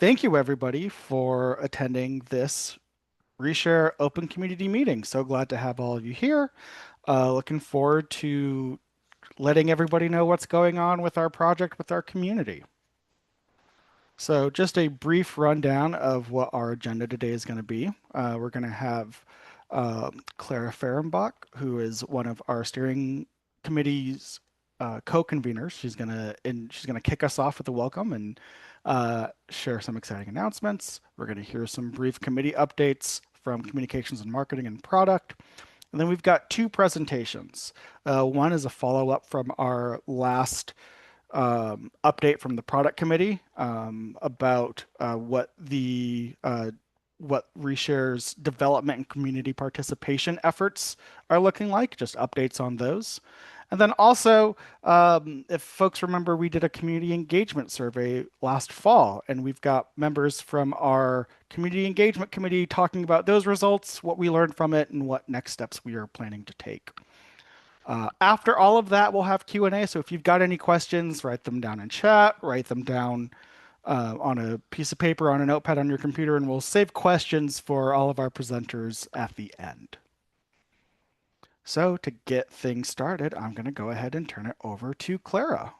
Thank you, everybody, for attending this ReShare Open Community meeting. So glad to have all of you here. Looking forward to letting everybody know what's going on with our project with our community. So just a brief rundown of what our agenda today is going to be. We're going to have Clara Fehrenbach, who is one of our steering committee's co-conveners. She's gonna kick us off with a welcome and share some exciting announcements. We're going to hear some brief committee updates from communications and marketing and product. And then we've got two presentations. One is a follow-up from our last update from the product committee about what ReShare's development and community participation efforts are looking like, just updates on those. And then also, if folks remember, we did a community engagement survey last fall, and we've got members from our community engagement committee talking about those results, what we learned from it, and what next steps we are planning to take. After all of that, we'll have Q&A. So if you've got any questions, write them down in chat, write them down on a piece of paper, on a notepad on your computer, and we'll save questions for all of our presenters at the end. So to get things started, I'm going to go ahead and turn it over to Clara.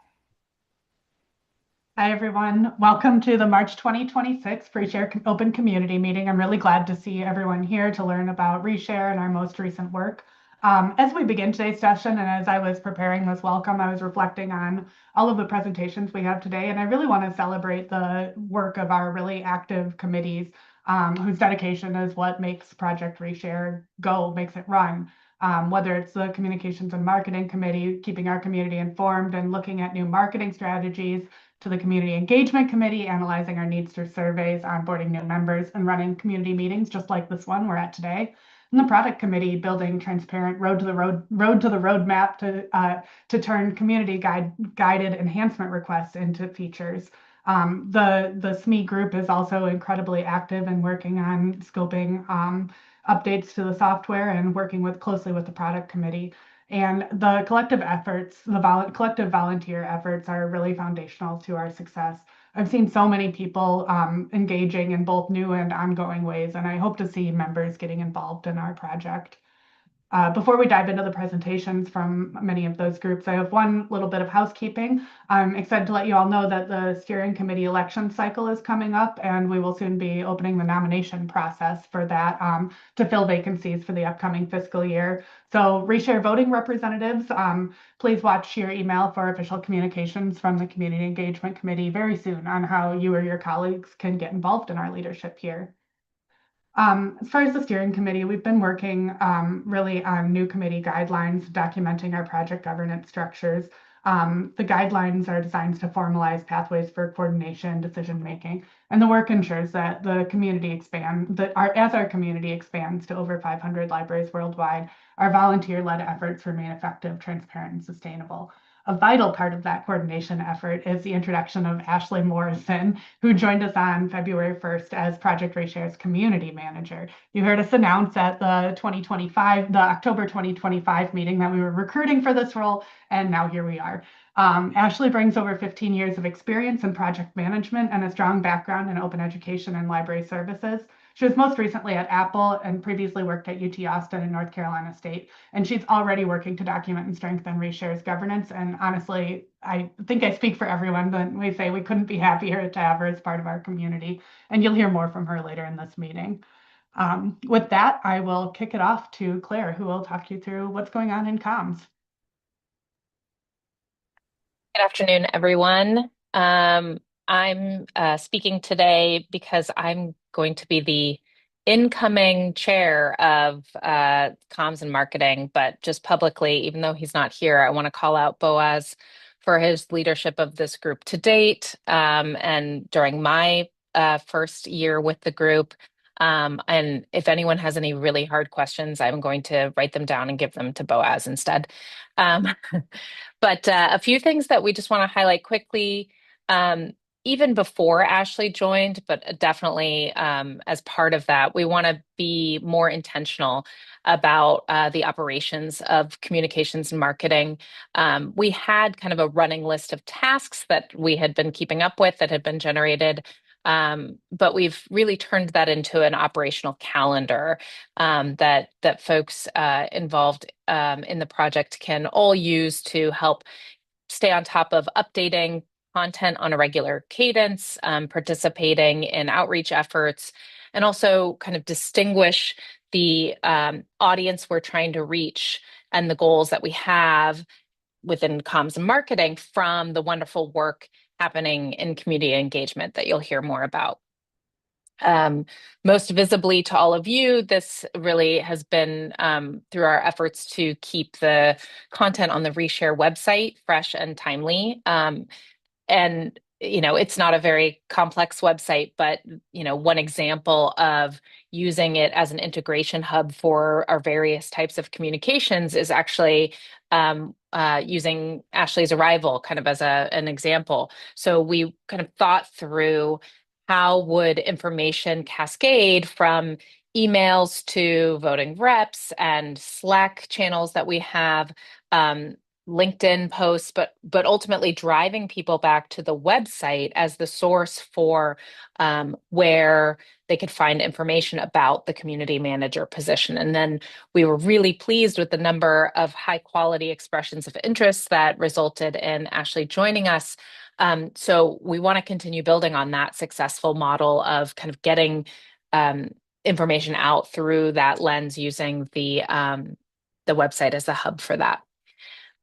Hi, everyone. Welcome to the March 2026 ReShare Open Community Meeting. I'm really glad to see everyone here to learn about ReShare and our most recent work. As we begin today's session, and as I was preparing this welcome, I was reflecting on all of the presentations we have today, and I really want to celebrate the work of our really active committees, whose dedication is what makes Project ReShare go, makes it run. Whether it's the Communications and Marketing Committee, keeping our community informed and looking at new marketing strategies, to the Community Engagement Committee, analyzing our needs through surveys, onboarding new members, and running community meetings just like this one we're at today. And the Product Committee, building transparent road to the roadmap to turn community guided enhancement requests into features. The SME group is also incredibly active in working on scoping updates to the software and working closely with the Product Committee. And the collective efforts, collective volunteer efforts are really foundational to our success. I've seen so many people engaging in both new and ongoing ways, and I hope to see members getting involved in our project. Before we dive into the presentations from many of those groups, I have one little bit of housekeeping. I'm excited to let you all know that the steering committee election cycle is coming up, and we will soon be opening the nomination process for that to fill vacancies for the upcoming fiscal year. So ReShare voting representatives, please watch your email for official communications from the Community Engagement Committee very soon on how you or your colleagues can get involved in our leadership here. As far as the steering committee, we've been working really on new committee guidelines, documenting our project governance structures. The guidelines are designed to formalize pathways for coordination, decision making, and the work ensures that the community as our community expands to over 500 libraries worldwide, our volunteer-led efforts remain effective, transparent, and sustainable. A vital part of that coordination effort is the introduction of Ashley Morrison, who joined us on February 1st as Project ReShare's community manager. You heard us announce at the October 2025 meeting that we were recruiting for this role, and now here we are. Ashley brings over 15 years of experience in project management and a strong background in open education and library services. She was most recently at Apple and previously worked at UT Austin and North Carolina State. And she's already working to document and strengthen ReShare's governance. And honestly, I think I speak for everyone when we say we couldn't be happier to have her as part of our community. And you'll hear more from her later in this meeting. With that, I will kick it off to Claire, who will talk you through what's going on in comms. Good afternoon, everyone. I'm speaking today because I'm going to be the incoming chair of comms and marketing, but just publicly, even though he's not here, I want to call out Boaz for his leadership of this group to date and during my first year with the group. And if anyone has any really hard questions, I'm going to write them down and give them to Boaz instead. But a few things that we just want to highlight quickly, even before Ashley joined, but definitely as part of that, we want to be more intentional about the operations of communications and marketing. We had kind of a running list of tasks that we had been keeping up with that had been generated But we've really turned that into an operational calendar that folks involved in the project can all use to help stay on top of updating content on a regular cadence, participating in outreach efforts, and also kind of distinguish the audience we're trying to reach and the goals that we have within comms and marketing from the wonderful work happening in community engagement that you'll hear more about. Most visibly to all of you, this really has been through our efforts to keep the content on the ReShare website fresh and timely. And, it's not a very complex website, but, one example of using it as an integration hub for our various types of communications is actually using Ashley's arrival kind of as an example. So we kind of thought through how would information cascade from emails to voting reps and Slack channels that we have, LinkedIn posts, but ultimately driving people back to the website as the source for where they could find information about the community manager position. And then we were really pleased with the number of high quality expressions of interest that resulted in Ashley joining us. So we want to continue building on that successful model of kind of getting information out through that lens using the website as the hub for that.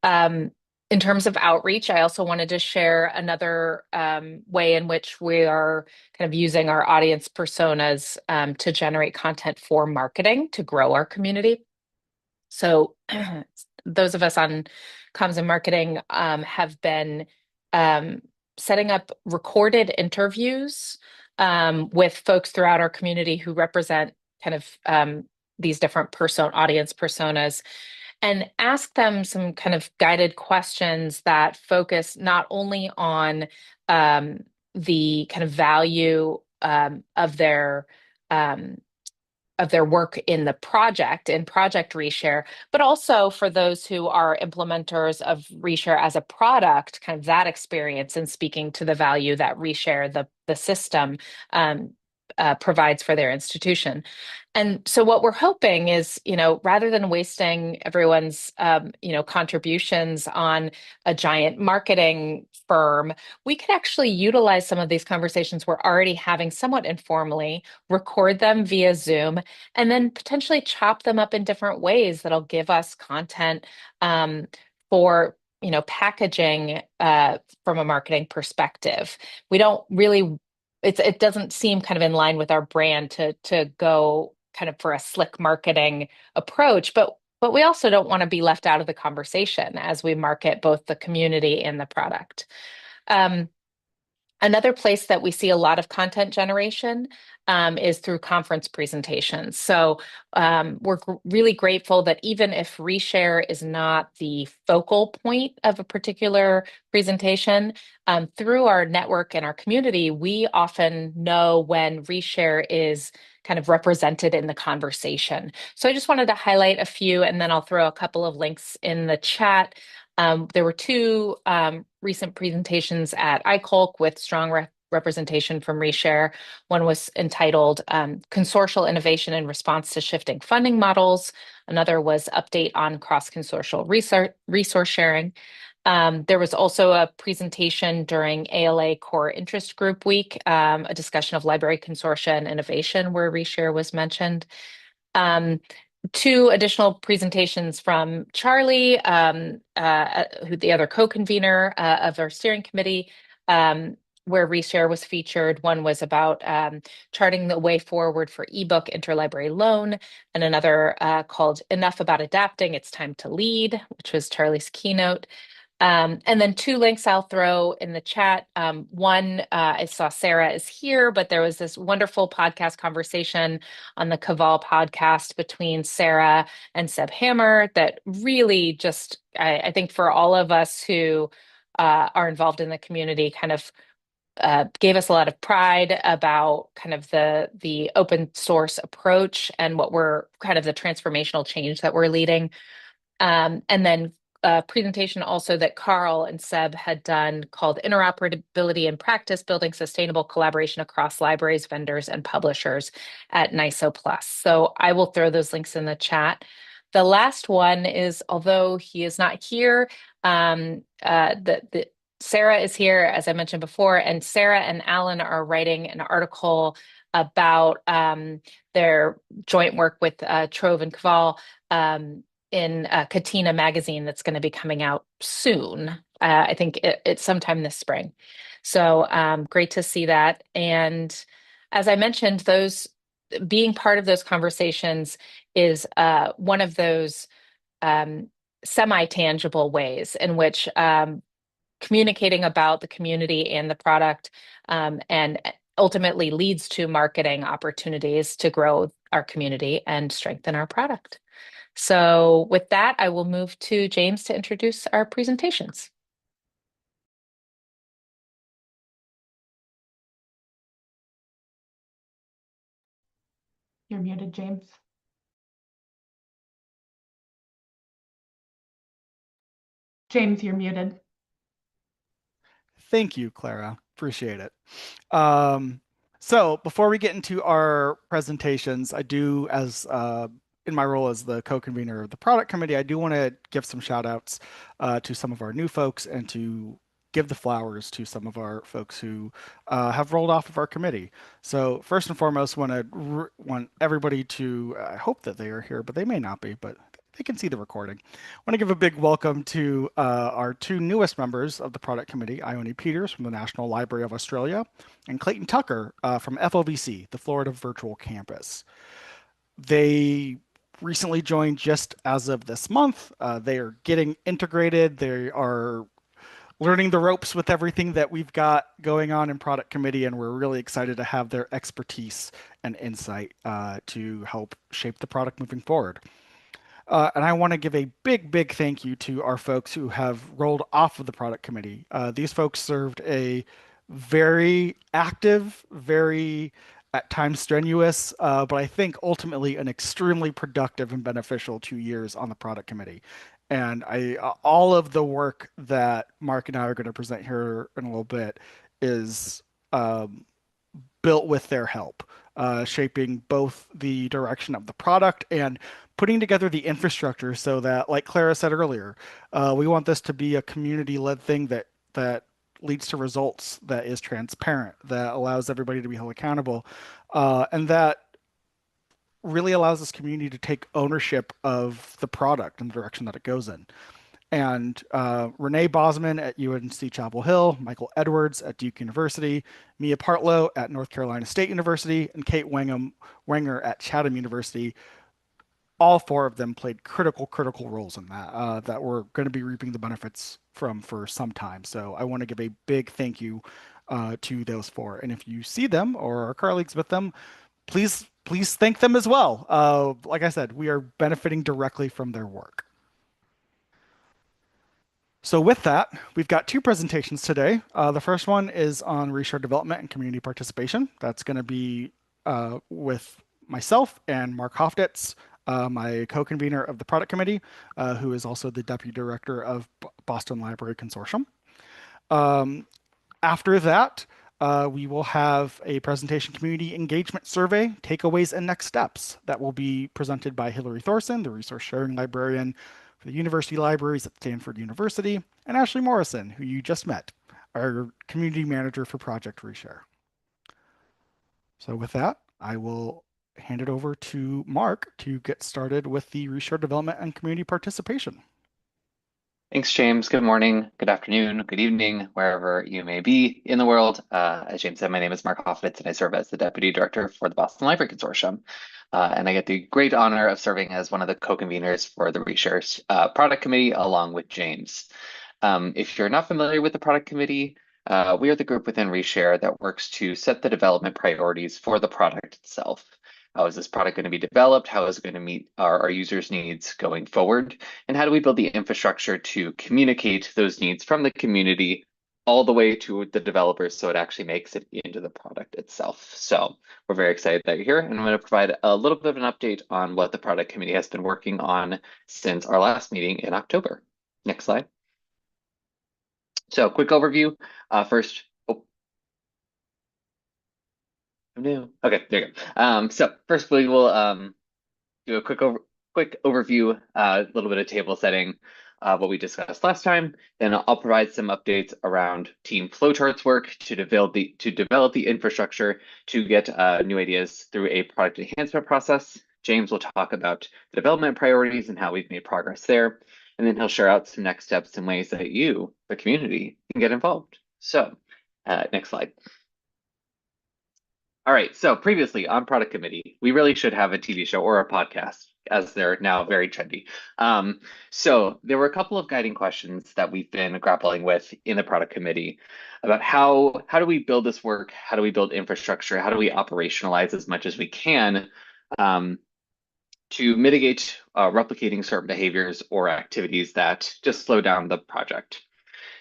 In terms of outreach, I also wanted to share another way in which we are kind of using our audience personas to generate content for marketing to grow our community. So those of us on comms and marketing have been setting up recorded interviews with folks throughout our community who represent kind of these different audience personas, and ask them some kind of guided questions that focus not only on the kind of value of their work in the project, in Project ReShare, but also for those who are implementers of ReShare as a product, kind of that experience and speaking to the value that ReShare, the system, provides for their institution. And so what we're hoping is, rather than wasting everyone's, contributions on a giant marketing firm, we could actually utilize some of these conversations we're already having somewhat informally, record them via Zoom, and then potentially chop them up in different ways that'll give us content for packaging from a marketing perspective. We don't really, it doesn't seem kind of in line with our brand to go kind of for a slick marketing approach, but we also don't want to be left out of the conversation as we market both the community and the product. Another place that we see a lot of content generation is through conference presentations. So we're really grateful that even if ReShare is not the focal point of a particular presentation, through our network and our community, we often know when ReShare is kind of represented in the conversation. So I just wanted to highlight a few, and then I'll throw a couple of links in the chat. There were two recent presentations at iColc with strong representation from ReShare. One was entitled Consortial Innovation in Response to Shifting Funding Models. Another was Update on Cross-Consortial Resource Sharing. There was also a presentation during ALA Core Interest Group Week, a discussion of library consortia and innovation where ReShare was mentioned. Two additional presentations from Charlie, who the other co-convener of our steering committee, where ReShare was featured. One was about charting the way forward for ebook interlibrary loan, and another called Enough About Adapting, It's Time to Lead, which was Charlie's keynote. And then two links I'll throw in the chat. One, I saw Sarah is here, but there was this wonderful podcast conversation on the CAVAL podcast between Sarah and Seb Hammer that really just, I think for all of us who are involved in the community, kind of gave us a lot of pride about kind of the open source approach and what we're kind of the transformational change that we're leading. And then presentation also that Carl and Seb had done called Interoperability in Practice, Building Sustainable Collaboration Across Libraries, Vendors, and Publishers at NISO Plus. So I will throw those links in the chat. The last one is, although he is not here, Sarah is here, as I mentioned before, and Sarah and Alan are writing an article about their joint work with Trove and CAVAL in Katina magazine that's going to be coming out soon. I think it's sometime this spring. So great to see that. And as I mentioned, those being part of those conversations is one of those semi-tangible ways in which communicating about the community and the product and ultimately leads to marketing opportunities to grow our community and strengthen our product. So with that, I will move to James to introduce our presentations. You're muted, James. James, you're muted. Thank you, Clara. Appreciate it. So before we get into our presentations, I do, as in my role as the co-convener of the product committee, I do want to give some shout outs to some of our new folks and to give the flowers to some of our folks who have rolled off of our committee. So first and foremost, want everybody to, I hope that they are here, but they may not be, but they can see the recording. I want to give a big welcome to our two newest members of the product committee, Ione Peters from the National Library of Australia and Clayton Tucker from FOVC, the Florida Virtual Campus. They recently joined just as of this month. They are getting integrated. They are learning the ropes with everything that we've got going on in product committee, and we're really excited to have their expertise and insight to help shape the product moving forward. And I want to give a big thank you to our folks who have rolled off of the product committee. These folks served a very active, very at times strenuous, but I think ultimately an extremely productive and beneficial 2 years on the product committee. And all of the work that Marc and I are going to present here in a little bit is built with their help, shaping both the direction of the product and putting together the infrastructure so that, like Clara said earlier, we want this to be a community-led thing that leads to results, that is transparent, that allows everybody to be held accountable, and that really allows this community to take ownership of the product and the direction that it goes in. And Renee Bosman at UNC Chapel Hill, Michael Edwards at Duke University, Mia Partlow at North Carolina State University, and Kate Wenger at Chatham University. All four of them played critical roles in that that we're going to be reaping the benefits from for some time. So I want to give a big thank you to those four. And if you see them or are colleagues with them, please thank them as well. Like I said, we are benefiting directly from their work. So with that, we've got two presentations today. The first one is on ReShare development and community participation. That's going to be with myself and Marc Hoffeditz, my co-convener of the product committee, who is also the deputy director of Boston Library Consortium. After that, we will have a presentation community engagement survey, takeaways and next steps that will be presented by Hilary Thorsen, the resource sharing librarian for the university libraries at Stanford University, and Ashley Morrison, who you just met, our community manager for Project ReShare. So with that, I will hand it over to Marc to get started with the ReShare development and community participation. Thanks, James. Good morning, good afternoon, good evening, wherever you may be in the world. As James said, my name is Marc Hoffeditz, and I serve as the Deputy Director for the Boston Library Consortium. And I get the great honor of serving as one of the co-conveners for the ReShare Product Committee, along with James. If you're not familiar with the Product Committee, we are the group within ReShare that works to set the development priorities for the product itself. How is this product going to be developed? How is it going to meet our users' needs going forward? And how do we build the infrastructure to communicate those needs from the community all the way to the developers so it actually makes it into the product itself? So we're very excited that you're here, and I'm going to provide a little bit of an update on what the product committee has been working on since our last meeting in October. Next slide. So quick overview. First, oh, no. Okay, there you go. So first we will do a quick overview, a little bit of table setting, what we discussed last time. Then I'll provide some updates around team flowcharts work to develop the infrastructure to get new ideas through a product enhancement process. James will talk about the development priorities and how we've made progress there. And then he'll share out some next steps and ways that you, the community, can get involved. So next slide. All right, so previously on product committee, we really should have a TV show or a podcast, as they're now very trendy. So there were a couple of guiding questions that we've been grappling with in the product committee about how do we build this work? How do we build infrastructure? How do we operationalize as much as we can to mitigate replicating certain behaviors or activities that just slow down the project?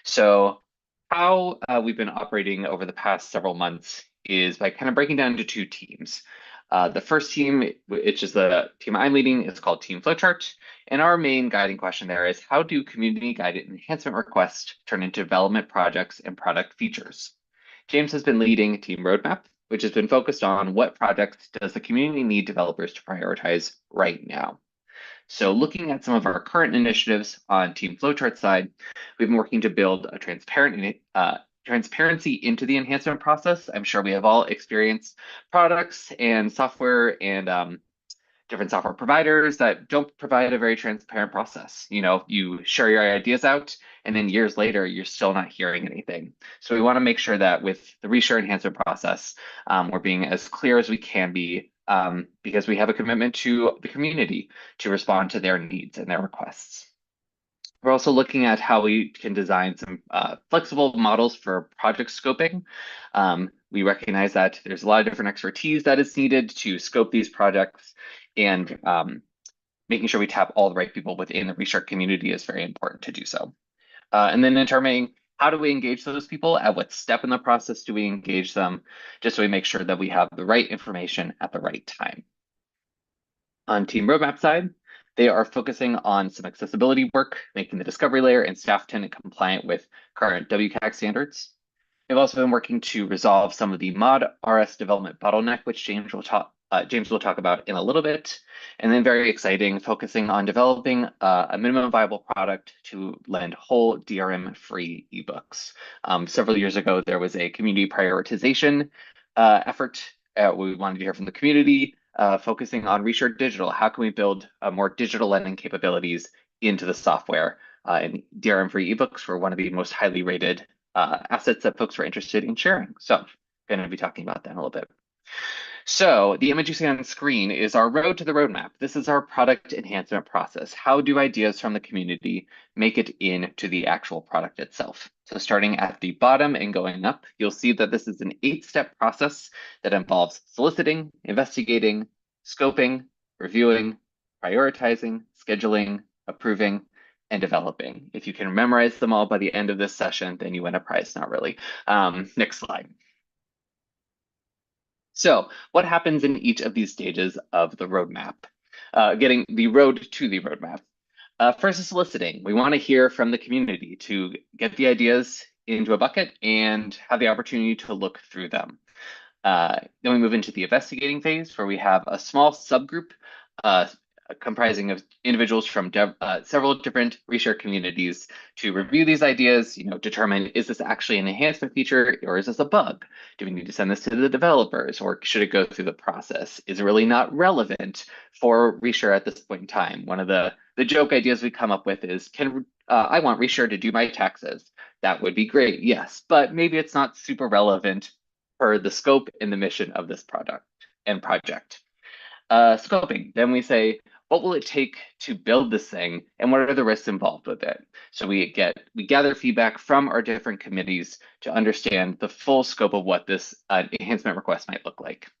So how we've been operating over the past several months is by kind of breaking down into two teams. The first team, which is the team I'm leading, is called Team Flowchart. And our main guiding question there is how do community guided enhancement requests turn into development projects and product features? James has been leading Team Roadmap, which has been focused on what projects does the community need developers to prioritize right now. So looking at some of our current initiatives on Team Flowchart side, we've been working to build a transparency into the enhancement process. I'm sure we have all experienced products and software and different software providers that don't provide a very transparent process. You know, you share your ideas out, and then years later, you're still not hearing anything. So we want to make sure that with the ReShare enhancement process, we're being as clear as we can be because we have a commitment to the community to respond to their needs and their requests. We're also looking at how we can design some flexible models for project scoping. We recognize that there's a lot of different expertise that is needed to scope these projects, and making sure we tap all the right people within the ReShare community is very important to do so. And then determining how do we engage those people, at what step in the process do we engage them, just so we make sure that we have the right information at the right time. On Team Roadmap side, they are focusing on some accessibility work, making the discovery layer and staff tenant compliant with current WCAG standards. They've also been working to resolve some of the mod RS development bottleneck, which James will talk about in a little bit. And then very exciting, focusing on developing a minimum viable product to lend whole DRM-free ebooks. Several years ago, there was a community prioritization effort we wanted to hear from the community, focusing on ReShare Digital. How can we build more digital lending capabilities into the software? And DRM-free ebooks were one of the most highly rated assets that folks were interested in sharing. So I'm going to be talking about that in a little bit. So the image you see on screen is our road to the roadmap. This is our product enhancement process. How do ideas from the community make it into the actual product itself? So starting at the bottom and going up, you'll see that this is an 8-step process that involves soliciting, investigating, scoping, reviewing, prioritizing, scheduling, approving, and developing. If you can memorize them all by the end of this session, then you win a prize. Not really. Next slide. So what happens in each of these stages of the roadmap? Getting the road to the roadmap. First is soliciting. We want to hear from the community to get the ideas into a bucket and have the opportunity to look through them. Then we move into the investigating phase, where we have a small subgroup comprising of individuals from several different ReShare communities to review these ideas, determine, is this actually an enhancement feature or is this a bug? Do we need to send this to the developers, or should it go through the process? Is it really not relevant for ReShare at this point in time? One of the joke ideas we come up with is, I want ReShare to do my taxes. That would be great, yes, but maybe it's not super relevant for the scope and the mission of this product and project. Scoping, then we say, what will it take to build this thing, and what are the risks involved with it? So we gather feedback from our different committees to understand the full scope of what this enhancement request might look like.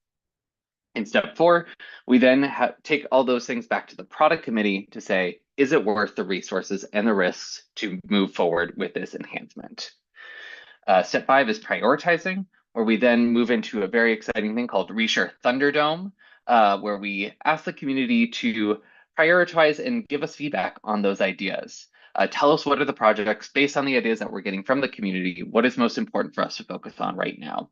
In step 4, we then take all those things back to the product committee to say, is it worth the resources and the risks to move forward with this enhancement? Step 5 is prioritizing, where we then move into a very exciting thing called ReShare Thunderdome, where we ask the community to prioritize and give us feedback on those ideas. tell us what are the projects based on the ideas that we're getting from the community, what is most important for us to focus on right now.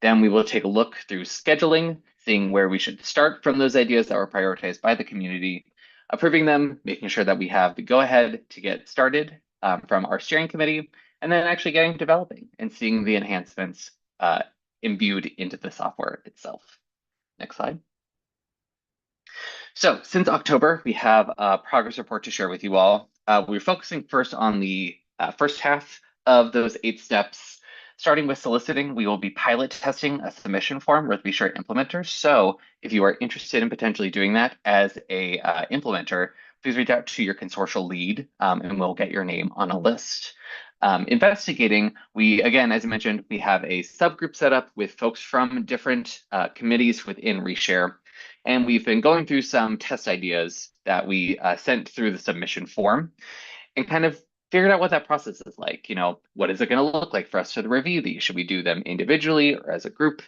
Then we will take a look through scheduling, seeing where we should start from those ideas that were prioritized by the community, approving them, making sure that we have the go-ahead to get started from our steering committee, and then actually getting developing and seeing the enhancements imbued into the software itself. Next slide. So since October, we have a progress report to share with you all. We're focusing first on the first half of those 8 steps. Starting with soliciting, we will be pilot testing a submission form with ReShare implementers. So if you are interested in potentially doing that as a implementer, please reach out to your consortial lead and we'll get your name on a list. Investigating, we, again, as I mentioned, we have a subgroup set up with folks from different committees within ReShare. And we've been going through some test ideas that we sent through the submission form and kind of figured out what that process is like. You know, what is it going to look like for us to review these? Should we do them individually or as a group?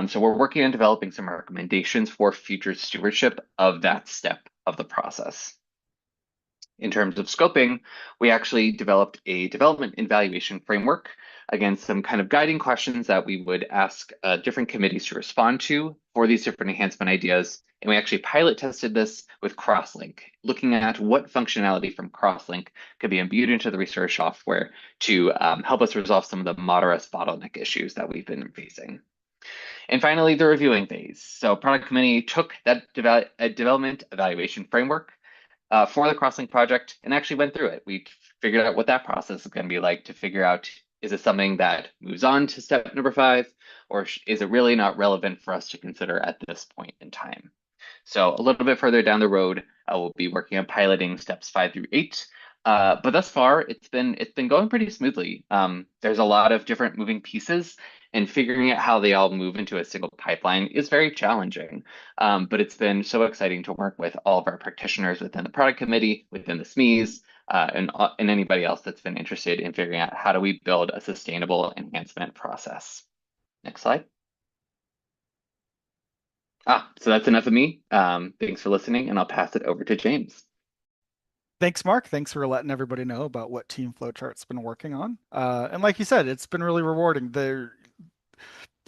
So we're working on developing some recommendations for future stewardship of that step of the process. In terms of scoping, we actually developed a development evaluation framework, again, some kind of guiding questions that we would ask different committees to respond to for these different enhancement ideas. And we actually pilot tested this with Crosslink, looking at what functionality from Crosslink could be imbued into the research software to help us resolve some of the Moderator bottleneck issues that we've been facing. And finally, the reviewing phase. So product committee took that development evaluation framework for the Crosslink project and actually went through it. We figured out what that process is going to be like to figure out, is it something that moves on to step number 5, or is it really not relevant for us to consider at this point in time? So a little bit further down the road, we'll be working on piloting steps 5 through 8. But thus far, it's been going pretty smoothly. There's a lot of different moving pieces, and figuring out how they all move into a single pipeline is very challenging. But it's been so exciting to work with all of our practitioners within the product committee, within the SMEs, and anybody else that's been interested in figuring out how do we build a sustainable enhancement process. Next slide. So that's enough of me. Thanks for listening, and I'll pass it over to James. Thanks, Mark. Thanks for letting everybody know about what Team Flowchart's been working on. And like you said, it's been really rewarding.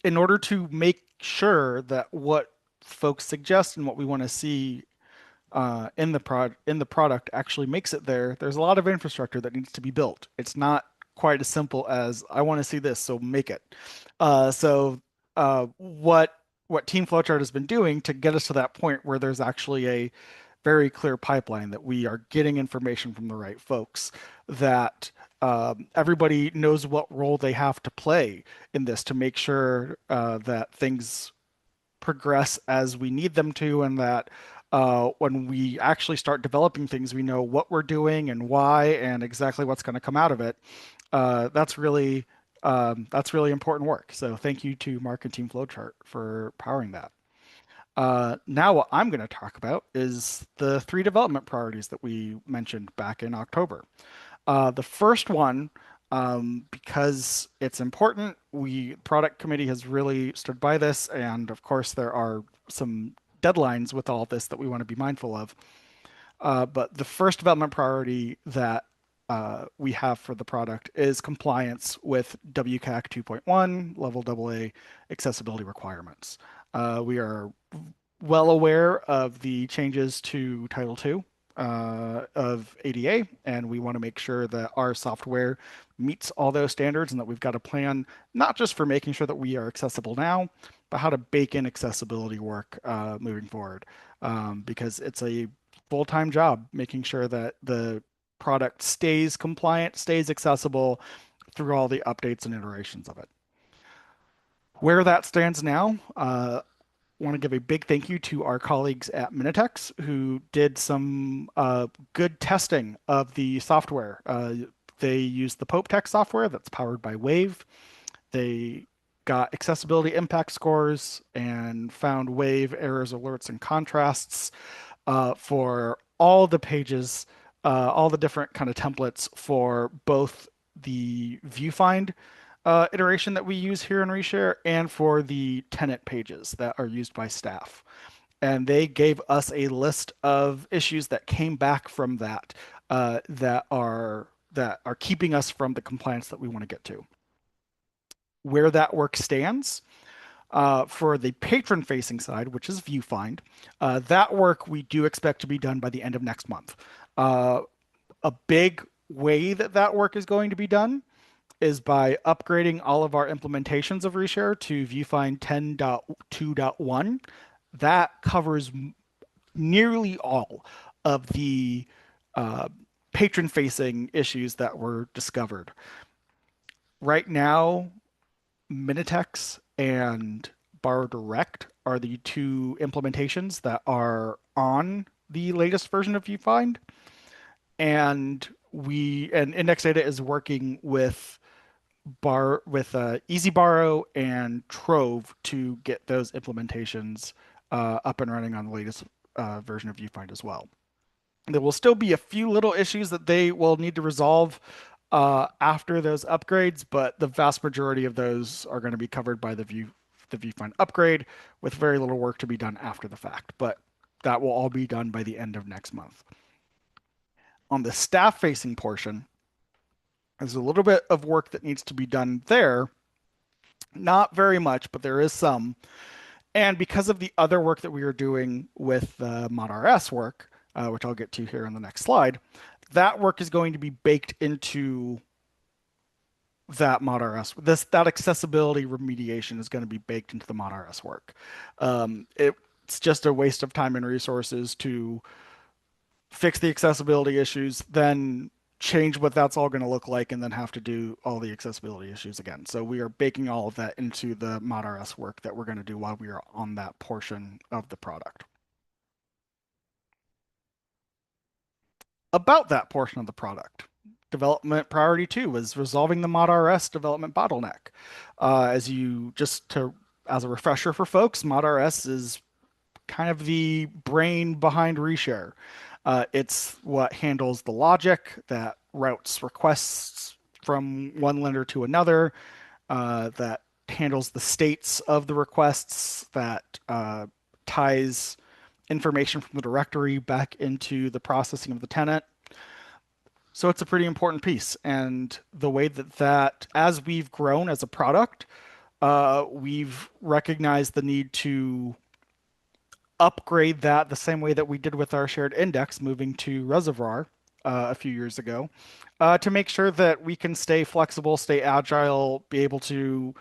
In order to make sure that what folks suggest and what we want to see in the product actually makes it there, there's a lot of infrastructure that needs to be built. It's not quite as simple as I want to see this, so make it. What Team Flowchart has been doing to get us to that point where there's actually a very clear pipeline that we are getting information from the right folks, that everybody knows what role they have to play in this to make sure that things progress as we need them to, and that when we actually start developing things, we know what we're doing and why and exactly what's going to come out of it. That's really important work. So thank you to Marc and Team Flowchart for powering that. Now what I'm going to talk about is the 3 development priorities that we mentioned back in October. The first one, because it's important, product committee has really stood by this, and of course there are some deadlines with all this that we want to be mindful of. But the first development priority that we have for the product is compliance with WCAG 2.1 level AA accessibility requirements. We are well aware of the changes to Title II of ADA, and we want to make sure that our software meets all those standards and that we've got a plan not just for making sure that we are accessible now, but how to bake in accessibility work moving forward, because it's a full-time job making sure that the product stays compliant, stays accessible through all the updates and iterations of it. Where that stands now, want to give a big thank you to our colleagues at Minitex who did some good testing of the software. They used the PopeText software that's powered by Wave. They got accessibility impact scores and found Wave errors, alerts, and contrasts for all the pages, all the different kind of templates for both the viewfind iteration that we use here in ReShare and for the tenant pages that are used by staff. and they gave us a list of issues that came back from that that are keeping us from the compliance that we want to get to. Where that work stands, for the patron-facing side, which is Viewfind, that work we do expect to be done by the end of next month. A big way that that work is going to be done is by upgrading all of our implementations of ReShare to Viewfind 10.2.1. That covers nearly all of the uh, patron-facing issues that were discovered. Right now, Minitex and BorrowDirect are the two implementations that are on the latest version of Viewfind, and Index Data is working with Easy Borrow and Trove to get those implementations up and running on the latest version of Viewfind as well. There will still be a few little issues that they will need to resolve after those upgrades, but the vast majority of those are going to be covered by the Viewfind upgrade, with very little work to be done after the fact. But that will all be done by the end of next month. On the staff-facing portion, there's a little bit of work that needs to be done there. Not very much, but there is some. And because of the other work that we are doing with the ModRS work, which I'll get to here on the next slide, that work is going to be baked into that ModRS. That accessibility remediation is going to be baked into the ModRS work. It's just a waste of time and resources to fix the accessibility issues, then change what that's all going to look like, and then have to do all the accessibility issues again. So we are baking all of that into the ModRS work that we're going to do while we are on that portion of the product. About that portion of the product, development priority 2 was resolving the ModRS development bottleneck. As a refresher for folks, ModRS is kind of the brain behind ReShare. It's what handles the logic that routes requests from one lender to another, that handles the states of the requests, that ties information from the directory back into the processing of the tenant. So it's a pretty important piece. And the way that as we've grown as a product, we've recognized the need to upgrade that the same way that we did with our shared index, moving to Reservoir a few years ago, to make sure that we can stay flexible, stay agile, be able to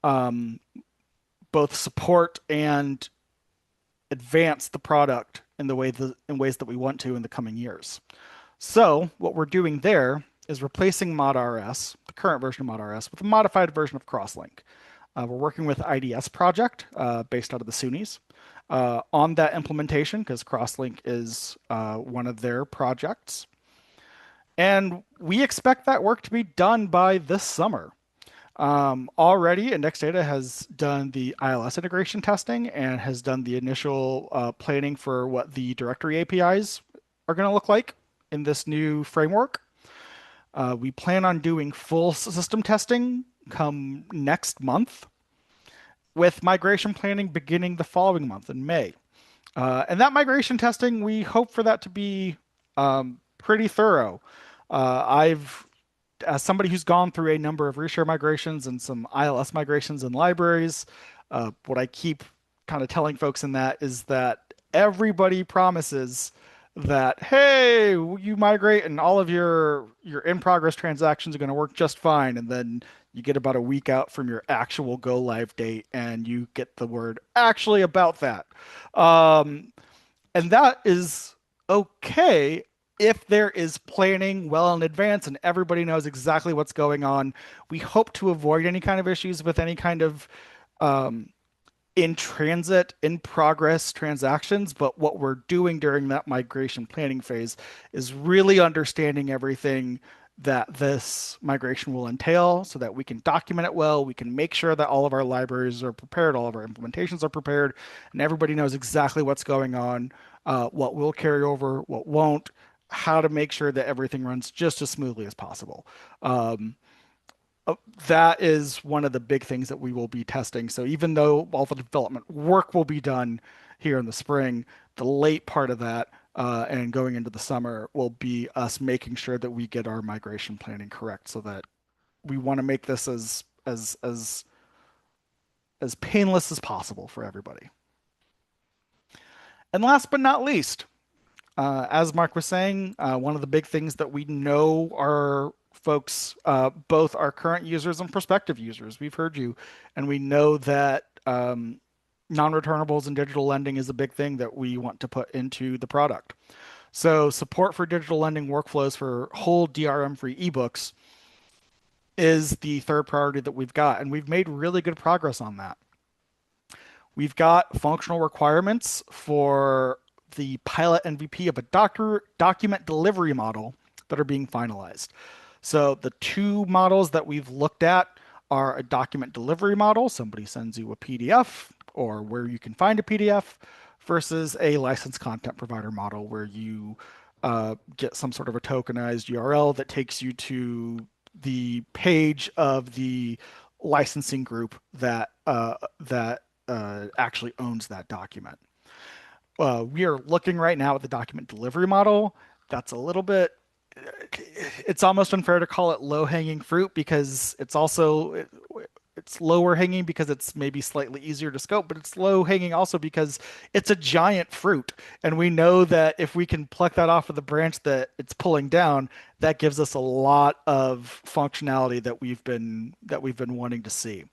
both support and advance the product in ways that we want to in the coming years. So what we're doing there is replacing ModRS, the current version of ModRS, with a modified version of Crosslink. We're working with IDS Project, based out of the SUNYs, on that implementation, because Crosslink is one of their projects. And we expect that work to be done by this summer. Already, Index Data has done the ILS integration testing and has done the initial planning for what the directory APIs are going to look like in this new framework. We plan on doing full system testing come next month, with migration planning beginning the following month in May. And that migration testing, we hope for that to be pretty thorough. As somebody who's gone through a number of ReShare migrations and some ILS migrations and libraries, what I keep kind of telling folks in that is that everybody promises that, hey, you migrate and all of your in-progress transactions are going to work just fine. And then you get about a week out from your actual go live date and you get the word actually about that. And that is okay if there is planning well in advance and everybody knows exactly what's going on. We hope to avoid any kind of issues with any kind of in transit, in progress transactions. But what we're doing during that migration planning phase is really understanding everything that this migration will entail so that we can document it well. We can make sure that all of our libraries are prepared, all of our implementations are prepared, and everybody knows exactly what's going on, what will carry over, what won't, how to make sure that everything runs just as smoothly as possible. That is one of the big things that we will be testing. So even though all the development work will be done, here in the spring. The late part of that and going into the summer will be us making sure that we get our migration planning correct, so that we want to make this as painless as possible for everybody. And last but not least, as Marc was saying, one of the big things that we know our folks, both our current users and prospective users, we've heard you, and we know that non-returnables and digital lending is a big thing that we want to put into the product. So support for digital lending workflows for whole DRM-free ebooks is the third priority that we've got, and we've made really good progress on that. We've got functional requirements for the pilot MVP of a document delivery model that are being finalized. So the two models that we've looked at are a document delivery model, somebody sends you a PDF or where you can find a PDF, versus a licensed content provider model where you get some sort of a tokenized URL that takes you to the page of the licensing group that actually owns that document. We are looking right now at the document delivery model. That's a little bit, it's almost unfair to call it low-hanging fruit, because it's lower hanging because it's maybe slightly easier to scope, but it's low hanging also because it's a giant fruit. And we know that if we can pluck that off of the branch that it's pulling down, that gives us a lot of functionality that we've been wanting to see.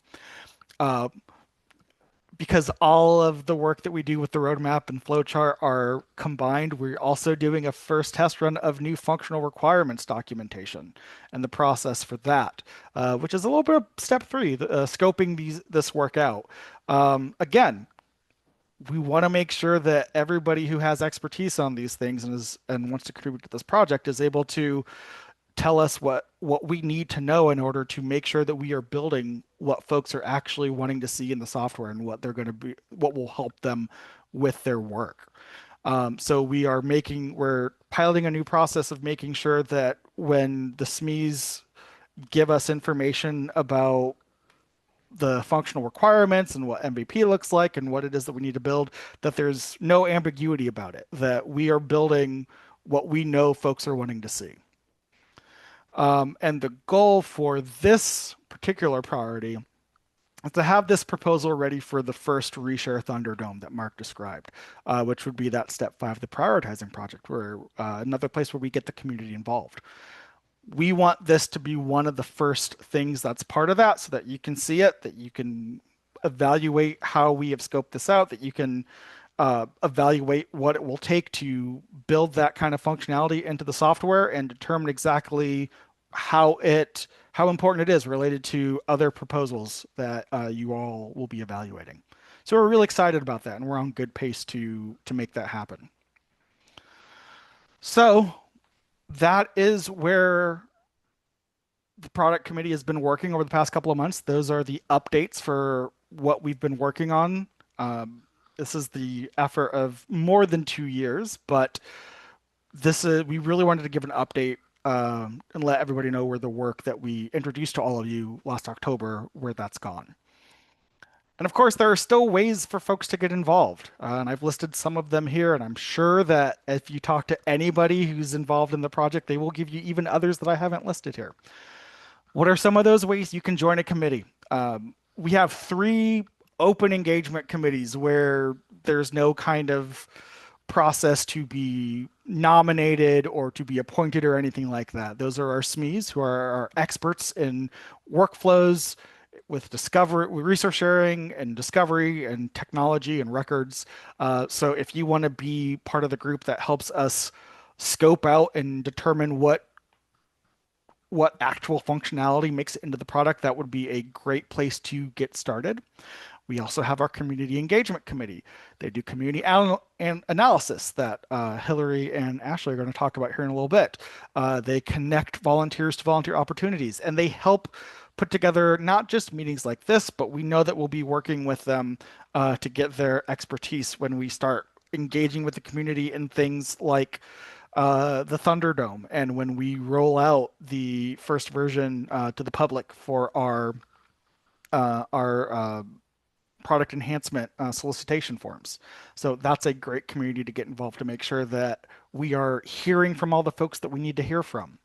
Because all of the work that we do with the roadmap and flowchart are combined, we're also doing a first test run of new functional requirements documentation and the process for that, which is a little bit of step three, scoping this work out. Again, we want to make sure that everybody who has expertise on these things and wants to contribute to this project is able to tell us what we need to know in order to make sure that we are building what folks are actually wanting to see in the software and what what will help them with their work. So we're piloting a new process of making sure that when the SMEs give us information about the functional requirements and what MVP looks like and what it is that we need to build, that there's no ambiguity about it, that we are building what we know folks are wanting to see. And the goal for this particular priority is to have this proposal ready for the first ReShare Thunderdome that Marc described, which would be that step 5, the prioritizing project, where another place where we get the community involved. We want this to be one of the first things that's part of that, so that you can see it, that you can evaluate how we have scoped this out, that you can evaluate what it will take to build that kind of functionality into the software and determine exactly how important it is related to other proposals that you all will be evaluating. So we're really excited about that, and we're on good pace to make that happen. So that is where the product committee has been working over the past couple of months. Those are the updates for what we've been working on. This is the effort of more than 2 years, but we really wanted to give an update and let everybody know where the work that we introduced to all of you last October, where that's gone. And of course, there are still ways for folks to get involved. And I've listed some of them here, and I'm sure that if you talk to anybody who's involved in the project, they will give you even others that I haven't listed here. What are some of those ways you can join a committee? We have 3 open engagement committees where there's no kind of process to be nominated or to be appointed or anything like that. Those are our SMEs, who are our experts in workflows with resource sharing and discovery and technology and records. So if you want to be part of the group that helps us scope out and determine what actual functionality makes it into the product, that would be a great place to get started. We also have our community engagement committee. They do community analysis that Hilary and Ashley are going to talk about here in a little bit. They connect volunteers to volunteer opportunities, and they help put together not just meetings like this, but we know that we'll be working with them to get their expertise when we start engaging with the community in things like the Thunderdome, and when we roll out the first version to the public for our product enhancement solicitation forms. So that's a great community to get involved to make sure that we are hearing from all the folks that we need to hear from.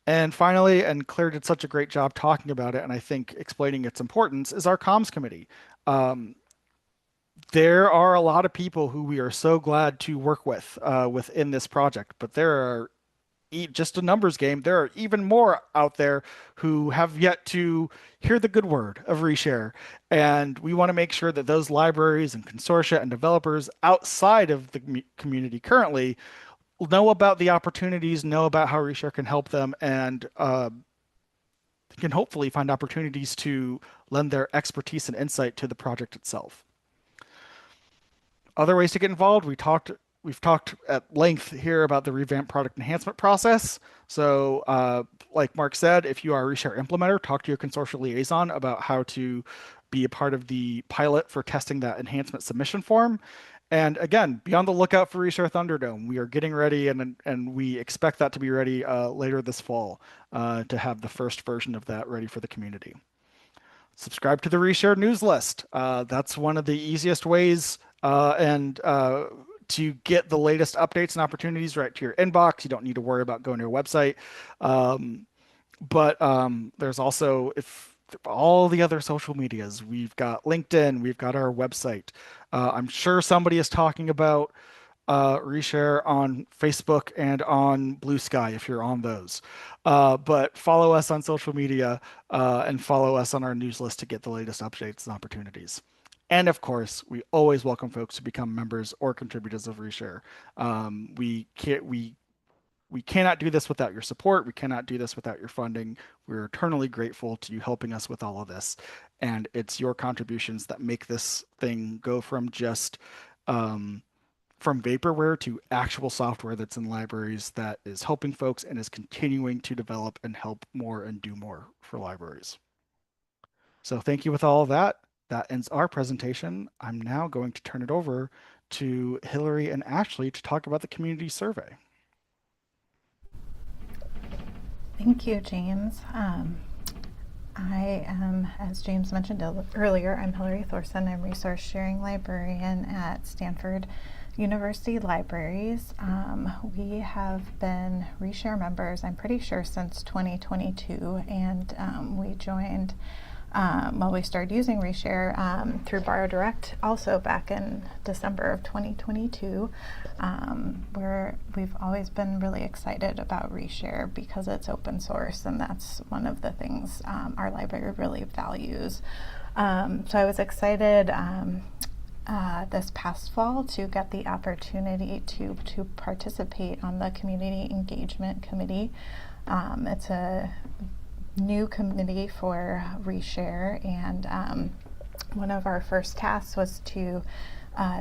And finally, and Claire did such a great job talking about it, and I think explaining its importance, is our comms committee. There are a lot of people who we are so glad to work with within this project, but there are just a numbers game. There are even more out there who have yet to hear the good word of ReShare. And we want to make sure that those libraries and consortia and developers outside of the community currently know about the opportunities, know about how ReShare can help them, and can hopefully find opportunities to lend their expertise and insight to the project itself. Other ways to get involved, we've talked at length here about the revamped product enhancement process. So like Marc said, if you are a ReShare implementer, talk to your consortium liaison about how to be a part of the pilot for testing that enhancement submission form. And again, be on the lookout for ReShare Thunderdome. We are getting ready, and we expect that to be ready later this fall to have the first version of that ready for the community. Subscribe to the ReShare news list. That's one of the easiest ways to get the latest updates and opportunities right to your inbox. You don't need to worry about going to your website. But there's also all the other social medias. We've got LinkedIn, we've got our website. I'm sure somebody is talking about ReShare on Facebook and on Blue Sky if you're on those. But follow us on social media and follow us on our news list to get the latest updates and opportunities. And of course, we always welcome folks to become members or contributors of ReShare. We cannot do this without your support. We cannot do this without your funding. We're eternally grateful to you helping us with all of this. And it's your contributions that make this thing go from just from vaporware to actual software that's in libraries that is helping folks and is continuing to develop and help more and do more for libraries. So thank you with all of that. That ends our presentation. I'm now going to turn it over to Hilary and Ashley to talk about the community survey. Thank you, James. I am, as James mentioned earlier, I'm Hilary Thorsen. I'm Resource Sharing Librarian at Stanford University Libraries. We have been ReShare members, I'm pretty sure, since 2022, and we joined we started using ReShare through BorrowDirect also back in December of 2022, where we've always been really excited about ReShare because it's open source, and that's one of the things our library really values. So I was excited this past fall to get the opportunity to participate on the Community Engagement Committee. It's a new committee for ReShare, and one of our first tasks was to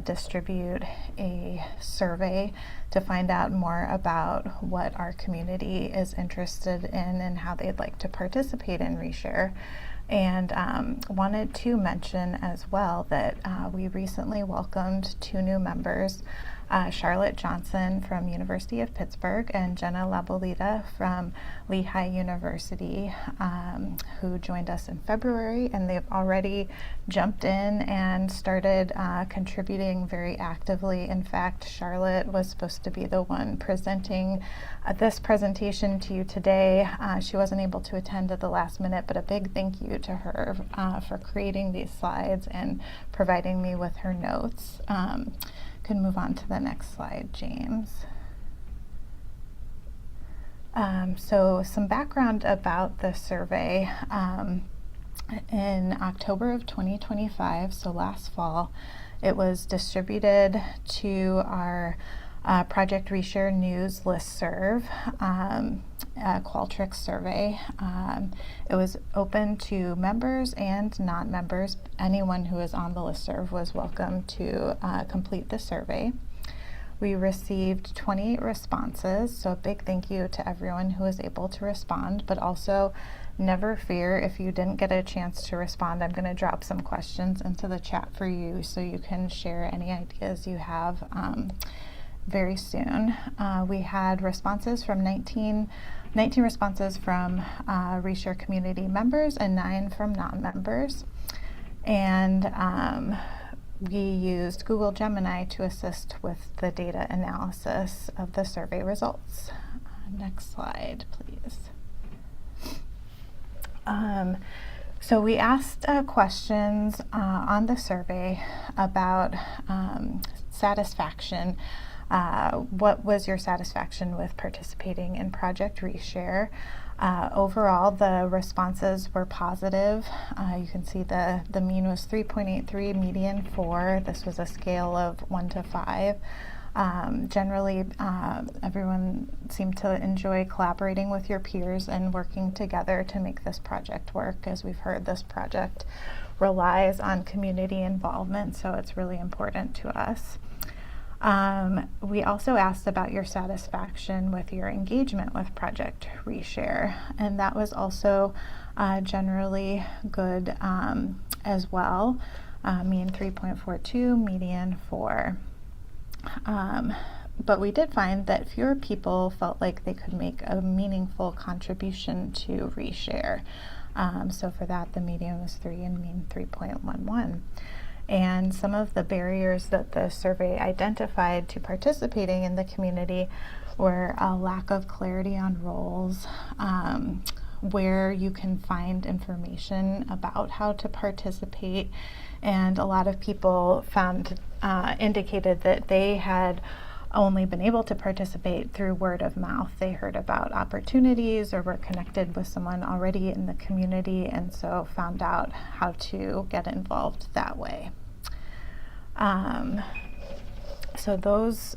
distribute a survey to find out more about what our community is interested in and how they'd like to participate in ReShare. And wanted to mention as well that we recently welcomed 2 new members, Charlotte Johnson from University of Pittsburgh and Jenna Labolita from Lehigh University, who joined us in February, and they've already jumped in and started contributing very actively. In fact, Charlotte was supposed to be the one presenting this presentation to you today. She wasn't able to attend at the last minute, but a big thank you to her for creating these slides and providing me with her notes. Can move on to the next slide, James. So some background about the survey. In October of 2025, so last fall, it was distributed to our Project ReShare news listserv, Qualtrics survey. It was open to members and non-members. Anyone who is on the listserv was welcome to complete the survey. We received 28 responses, so a big thank you to everyone who was able to respond, but also never fear if you didn't get a chance to respond. I'm going to drop some questions into the chat for you so you can share any ideas you have very soon. We had responses from 19 responses from ReShare community members and 9 from non-members. And we used Google Gemini to assist with the data analysis of the survey results. Next slide, please. So we asked questions on the survey about satisfaction. What was your satisfaction with participating in Project ReShare? Overall, the responses were positive. You can see the mean was 3.83, median 4. This was a scale of 1 to 5. Generally, everyone seemed to enjoy collaborating with your peers and working together to make this project work. As we've heard, this project relies on community involvement, so it's really important to us. We also asked about your satisfaction with your engagement with Project ReShare, and that was also generally good as well. Mean 3.42, median 4. But we did find that fewer people felt like they could make a meaningful contribution to ReShare. So for that, the median was 3 and mean 3.11. And some of the barriers that the survey identified to participating in the community were a lack of clarity on roles, where you can find information about how to participate. And a lot of people indicated that they had only been able to participate through word of mouth. They heard about opportunities or were connected with someone already in the community, and so found out how to get involved that way. So those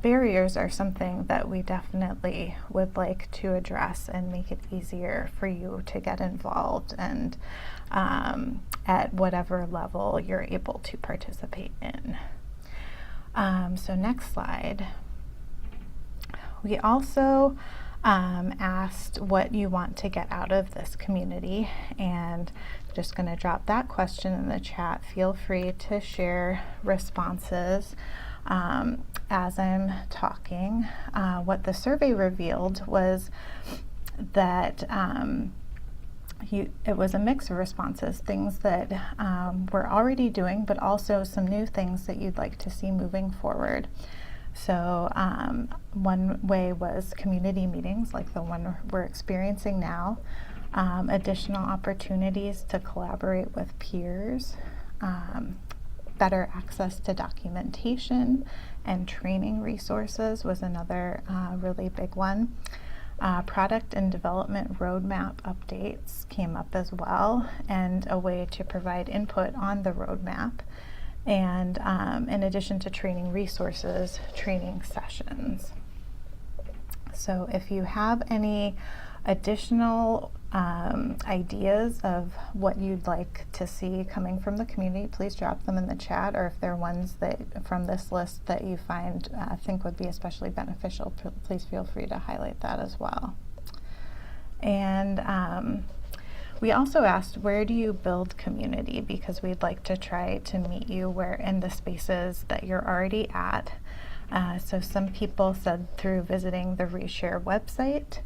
barriers are something that we definitely would like to address and make it easier for you to get involved and at whatever level you're able to participate in. So next slide. We also asked what you want to get out of this community, and just going to drop that question in the chat. Feel free to share responses as I'm talking. What the survey revealed was that it was a mix of responses, things that we're already doing, but also some new things that you'd like to see moving forward. So one way was community meetings like the one we're experiencing now, additional opportunities to collaborate with peers, better access to documentation and training resources was another really big one. Product and development roadmap updates came up as well, and a way to provide input on the roadmap. And in addition to training resources, training sessions. So if you have any additional ideas of what you'd like to see coming from the community, please drop them in the chat, or if there are ones that from this list that you think would be especially beneficial, please feel free to highlight that as well. And we also asked, where do you build community? Because we'd like to try to meet you where in the spaces that you're already at. So some people said through visiting the ReShare website,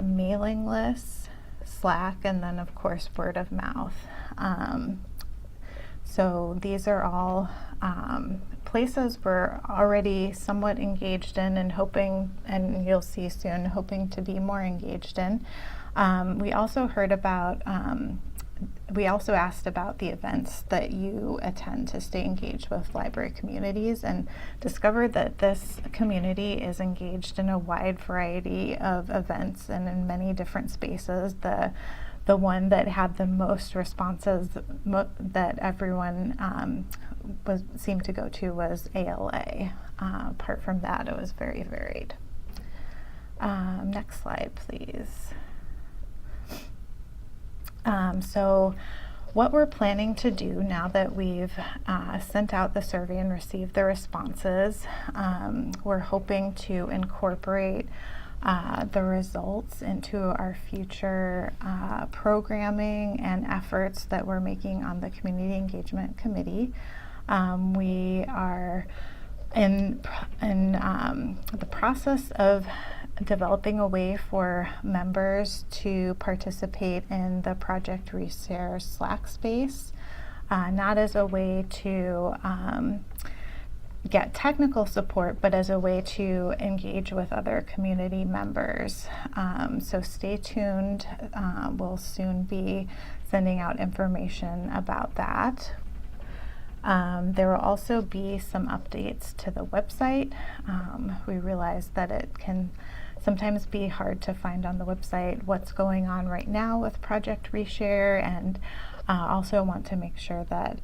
mailing lists, Slack, and then of course word of mouth. So these are all places we're already somewhat engaged in and hoping, and you'll see soon, hoping to be more engaged in. We also asked about the events that you attend to stay engaged with library communities, and discovered that this community is engaged in a wide variety of events and in many different spaces. The one that had the most responses that everyone seemed to go to was ALA. Apart from that, it was very varied. Next slide, please. So what we're planning to do now that we've sent out the survey and received the responses, we're hoping to incorporate the results into our future programming and efforts that we're making on the Community Engagement Committee. We are in the process of developing a way for members to participate in the Project ReShare Slack space. not as a way to get technical support, but as a way to engage with other community members. So stay tuned. We'll soon be sending out information about that. There will also be some updates to the website. We realize that it can sometimes be hard to find on the website what's going on right now with Project ReShare, and also want to make sure that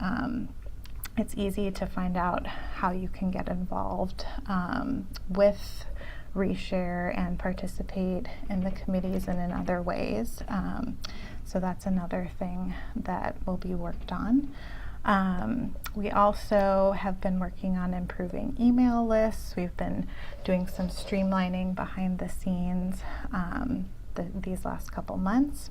it's easy to find out how you can get involved with ReShare and participate in the committees and in other ways. So that's another thing that will be worked on. We also have been working on improving email lists. We've been doing some streamlining behind the scenes these last couple months.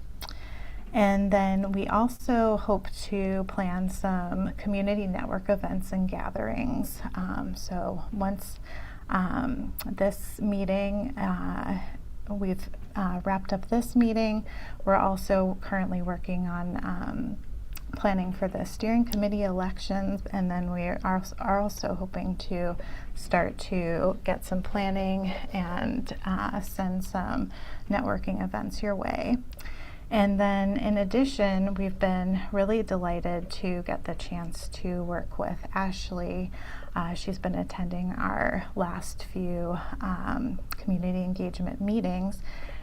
And then we also hope to plan some community network events and gatherings. So once this meeting, we've wrapped up this meeting, we're also currently working on planning for the steering committee elections, and then we are also hoping to start to get some planning and send some networking events your way. And then in addition, we've been really delighted to get the chance to work with Ashley. She's been attending our last few community engagement meetings,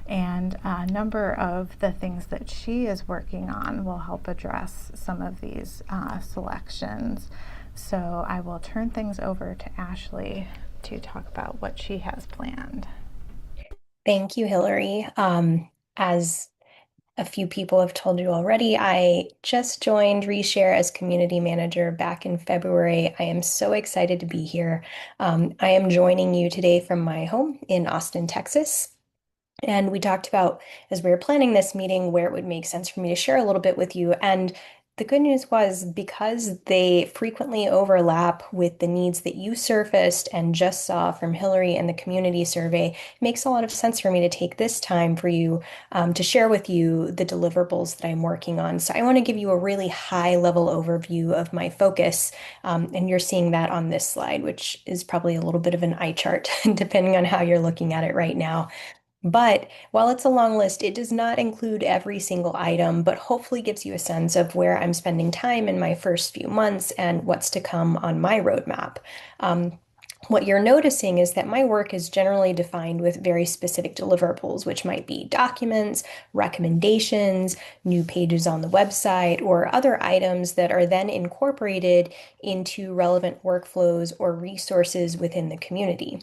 and a number of the things that she is working on will help address some of these selections. So I will turn things over to Ashley to talk about what she has planned. Thank you, Hilary. As a few people have told you already, I just joined ReShare as community manager back in February. I am so excited to be here. I am joining you today from my home in Austin, Texas. And we talked about, as we were planning this meeting, where it would make sense for me to share a little bit with you. And the good news was, because they frequently overlap with the needs that you surfaced and just saw from Hilary and the community survey, it makes a lot of sense for me to take this time for you to share with you the deliverables that I'm working on. So I want to give you a really high level overview of my focus. And you're seeing that on this slide, which is probably a little bit of an eye chart, depending on how you're looking at it right now. But while it's a long list, it does not include every single item, but hopefully gives you a sense of where I'm spending time in my first few months and what's to come on my roadmap. What you're noticing is that my work is generally defined with very specific deliverables, which might be documents, recommendations, new pages on the website, or other items that are then incorporated into relevant workflows or resources within the community.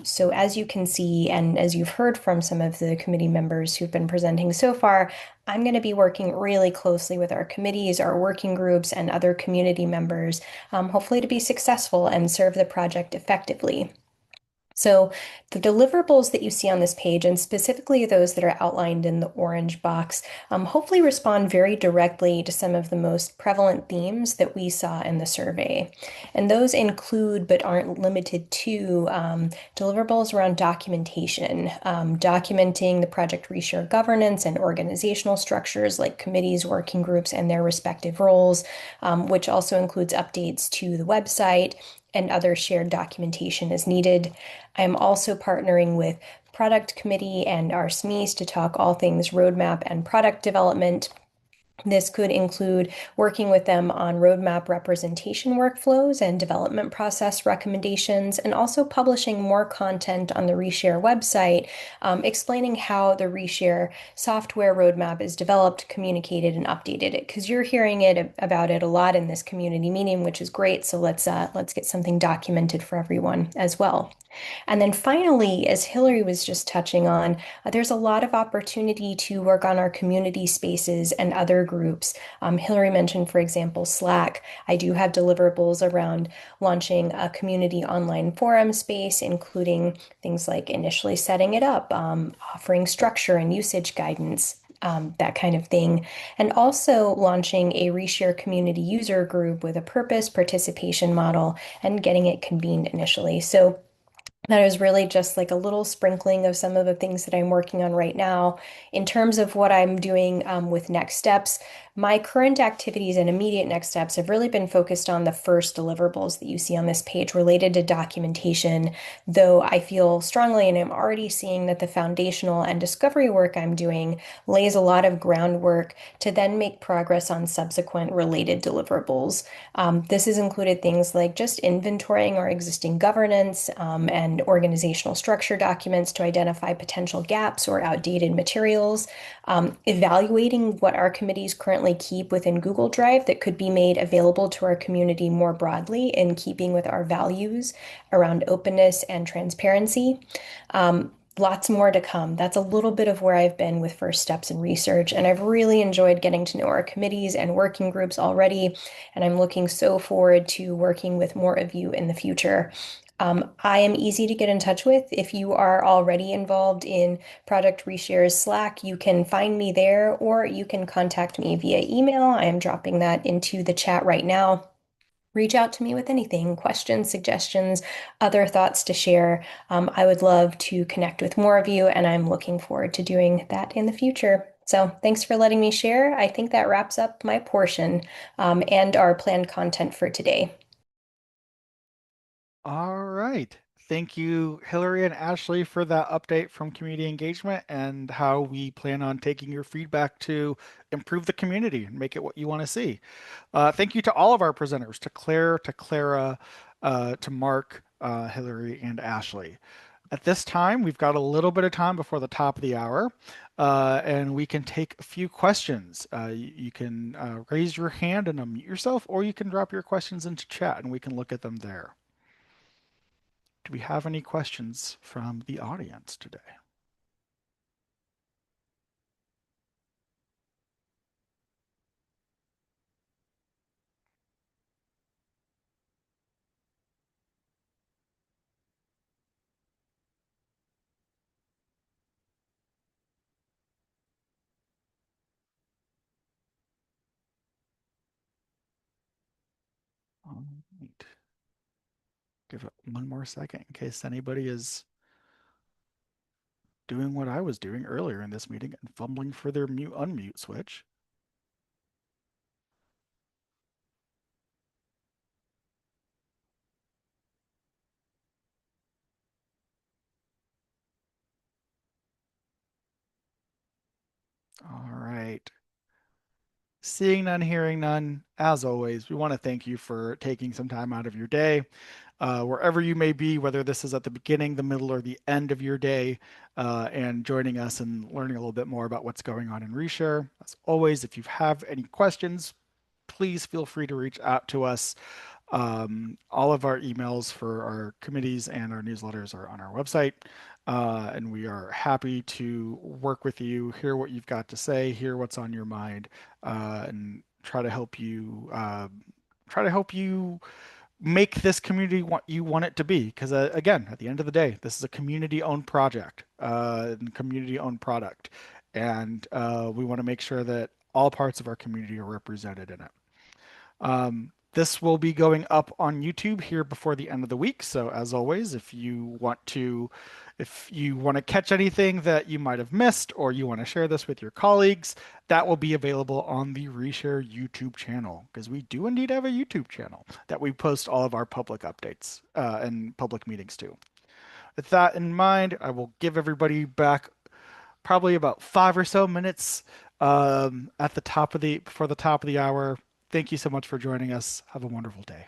So as you can see, and as you've heard from some of the committee members who've been presenting so far, I'm going to be working really closely with our committees, our working groups, and other community members, hopefully to be successful and serve the project effectively. So the deliverables that you see on this page, and specifically those that are outlined in the orange box, hopefully respond very directly to some of the most prevalent themes that we saw in the survey. And those include, but aren't limited to, deliverables around documentation, documenting the Project ReShare governance and organizational structures like committees, working groups, and their respective roles, which also includes updates to the website and other shared documentation as needed. I am also partnering with Product Committee and our SMEs to talk all things roadmap and product development. This could include working with them on roadmap representation workflows and development process recommendations, and also publishing more content on the ReShare website, explaining how the ReShare software roadmap is developed, communicated, and updated. Because you're hearing about it a lot in this community meeting, which is great. So let's get something documented for everyone as well. And then finally, as Hilary was just touching on, there's a lot of opportunity to work on our community spaces and other groups. Hilary mentioned, for example, Slack. I do have deliverables around launching a community online forum space, including things like initially setting it up, offering structure and usage guidance, that kind of thing. And also launching a ReShare community user group with a purpose participation model and getting it convened initially. So That is really just like a little sprinkling of some of the things that I'm working on right now. In terms of what I'm doing with next steps, my current activities and immediate next steps have really been focused on the first deliverables that you see on this page related to documentation, though I feel strongly and I'm already seeing that the foundational and discovery work I'm doing lays a lot of groundwork to then make progress on subsequent related deliverables. This has included things like just inventorying our existing governance and organizational structure documents to identify potential gaps or outdated materials, evaluating what our committees currently keep within Google Drive that could be made available to our community more broadly in keeping with our values around openness and transparency. Lots more to come. That's a little bit of where I've been with first steps in research, and I've really enjoyed getting to know our committees and working groups already, and I'm looking so forward to working with more of you in the future. I am easy to get in touch with. If you are already involved in Project ReShare's Slack, you can find me there, or you can contact me via email. I am dropping that into the chat right now. Reach out to me with anything, questions, suggestions, other thoughts to share. I would love to connect with more of you, and I'm looking forward to doing that in the future. So thanks for letting me share. I think that wraps up my portion and our planned content for today. All right. Thank you, Hilary and Ashley, for that update from community engagement and how we plan on taking your feedback to improve the community and make it what you want to see. Thank you to all of our presenters, to Claire, to Clara, to Marc, Hilary, and Ashley. At this time, we've got a little bit of time before the top of the hour, and we can take a few questions. You can raise your hand and unmute yourself, or you can drop your questions into chat and we can look at them there. Do we have any questions from the audience today? All right. Give it one more second in case anybody is doing what I was doing earlier in this meeting and fumbling for their mute unmute switch. All right. Seeing none, hearing none, as always, we want to thank you for taking some time out of your day, wherever you may be, whether this is at the beginning, the middle, or the end of your day, and joining us and learning a little bit more about what's going on in ReShare. As always, if you have any questions, please feel free to reach out to us. All of our emails for our committees and our newsletters are on our website. And we are happy to work with you, hear what you've got to say, hear what's on your mind, and try to help you make this community what you want it to be. Because again, at the end of the day, this is a community-owned project, and community-owned product, and we want to make sure that all parts of our community are represented in it. This will be going up on YouTube here before the end of the week. So as always, if you want to catch anything that you might have missed, or you want to share this with your colleagues, that will be available on the ReShare YouTube channel, because we do indeed have a YouTube channel that we post all of our public updates and public meetings to. With that in mind, I will give everybody back probably about 5 or so minutes at the top of the before the top of the hour. Thank you so much for joining us. Have a wonderful day.